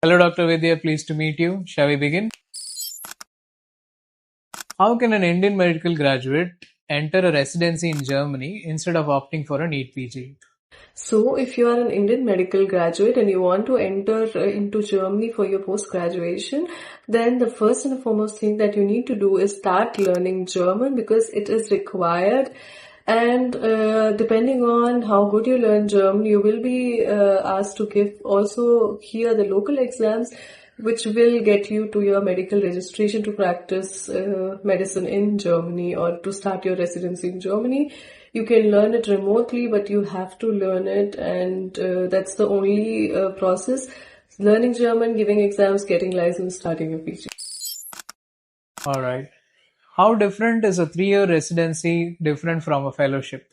Hello, Dr. Vidya. Pleased to meet you. Shall we begin? How can an Indian medical graduate enter a residency in Germany instead of opting for a NEET PG? So, if you are an Indian medical graduate and you want to enter into Germany for your post-graduation, then the first and the foremost thing that you need to do is start learning German because it is required. And depending on how good you learn German, you will be asked to give also here the local exams, which will get you to your medical registration to practice medicine in Germany or to start your residency in Germany. You can learn it remotely, but you have to learn it, and that's the only process. Learning German, giving exams, getting license, starting your PG. All right. How different is a 3-year residency different from a fellowship?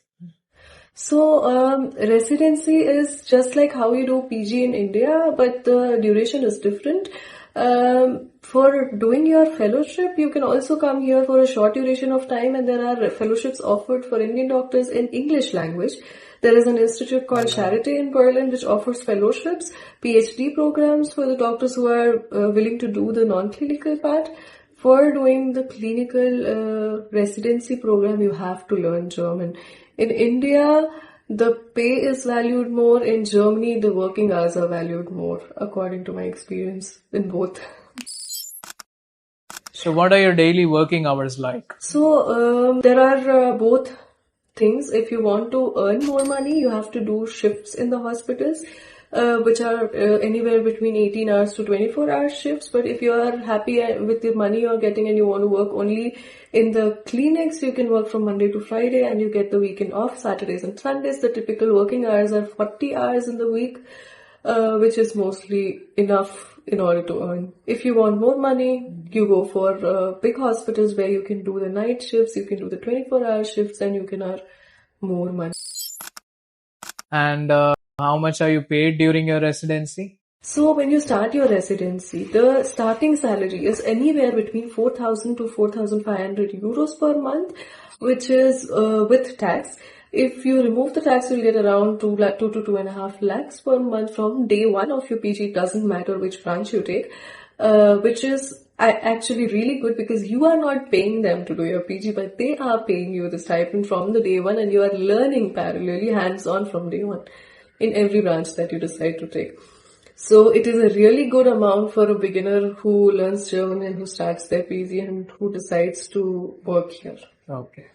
So, residency is just like how you do PG in India, but the duration is different. For doing your fellowship, you can also come here for a short duration of time, and there are fellowships offered for Indian doctors in English language. There is an institute called Charité in Berlin which offers fellowships, PhD programs for the doctors who are willing to do the non-clinical part. For doing the clinical residency program, you have to learn German. In India, the pay is valued more. In Germany, the working hours are valued more, according to my experience in both. So, what are your daily working hours like? So, there are both things. If you want to earn more money, you have to do shifts in the hospitals, which are anywhere between 18 hours to 24-hour shifts. But if you are happy with the money you're getting and you want to work only in the clinics, you can work from Monday to Friday and you get the weekend off, Saturdays and Sundays. The typical working hours are 40 hours in the week, which is mostly enough in order to earn. If you want more money, you go for big hospitals where you can do the night shifts, you can do the 24-hour shifts, and you can earn more money. And how much are you paid during your residency? So when you start your residency, the starting salary is anywhere between 4,000 to 4,500 euros per month, which is with tax. If you remove the tax, you'll get around 2 to 2.5 lakhs per month from day one of your PG. It doesn't matter which branch you take, which is actually really good because you are not paying them to do your PG, but they are paying you the stipend from the day one, and you are learning parallelly hands-on from day one in every branch that you decide to take. So it is a really good amount for a beginner who learns German and who starts their PG and who decides to work here. Okay.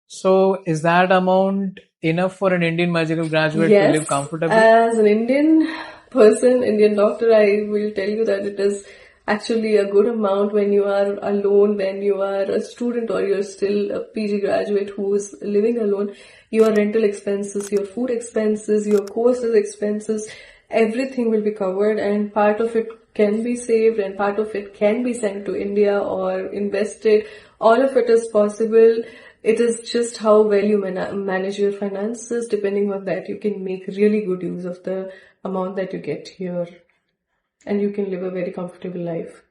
So, is that amount enough for an Indian medical graduate to live comfortably? As an Indian person, Indian doctor, I will tell you that it is actually a good amount when you are alone, when you are a student or you're still a PG graduate who is living alone. Your rental expenses, your food expenses, your courses expenses, everything will be covered, and part of it can be saved and part of it can be sent to India or invested. All of it is possible. It is just how well you manage your finances. Depending on that, you can make really good use of the amount that you get here, and you can live a very comfortable life.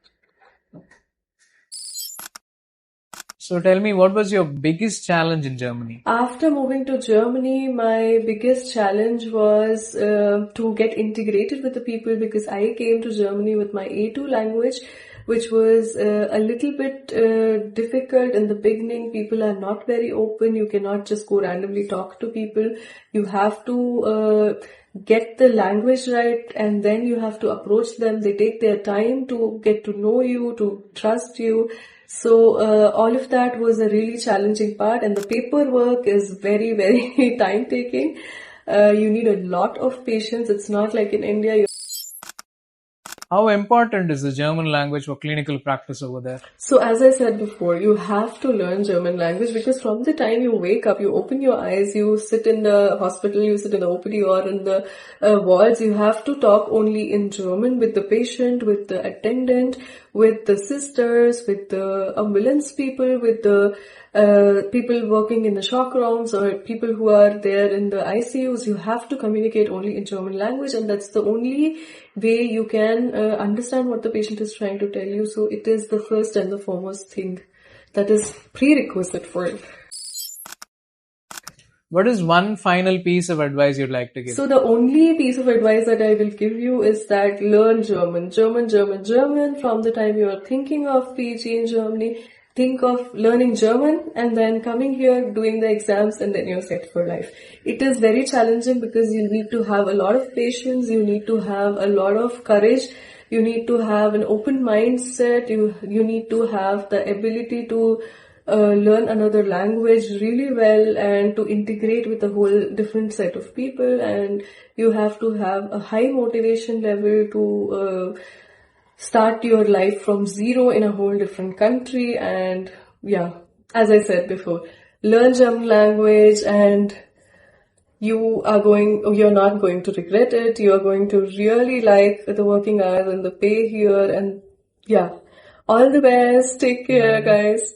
So tell me, what was your biggest challenge in Germany? After moving to Germany, my biggest challenge was to get integrated with the people because I came to Germany with my A2 language, which was a little bit difficult in the beginning. People are not very open. You cannot just go randomly talk to people. You have to get the language right, and then you have to approach them. They take their time to get to know you, to trust you. So all of that was a really challenging part, and the paperwork is very, very time-taking. You need a lot of patience. It's not like in India. How important is the German language for clinical practice over there? So as I said before, you have to learn German language because from the time you wake up, you open your eyes, you sit in the hospital, you sit in the OPD or in the wards, you have to talk only in German with the patient, with the attendant, with the sisters, with the ambulance people, with the people working in the shock rooms or people who are there in the ICUs. You have to communicate only in German language, and that's the only way you can understand what the patient is trying to tell you. So it is the first and the foremost thing that is prerequisite for it. What is one final piece of advice you'd like to give? So the only piece of advice that I will give you is that learn German. German from the time you are thinking of PG in Germany. Think of learning German and then coming here, doing the exams, and then you're set for life. It is very challenging because you need to have a lot of patience, you need to have a lot of courage, you need to have an open mindset, you need to have the ability to learn another language really well and to integrate with a whole different set of people, and you have to have a high motivation level to start your life from zero in a whole different country. And yeah, as I said before, learn German language and you're not going to regret it. You're going to really like the working hours and the pay here. And yeah, all the best. Take care, guys.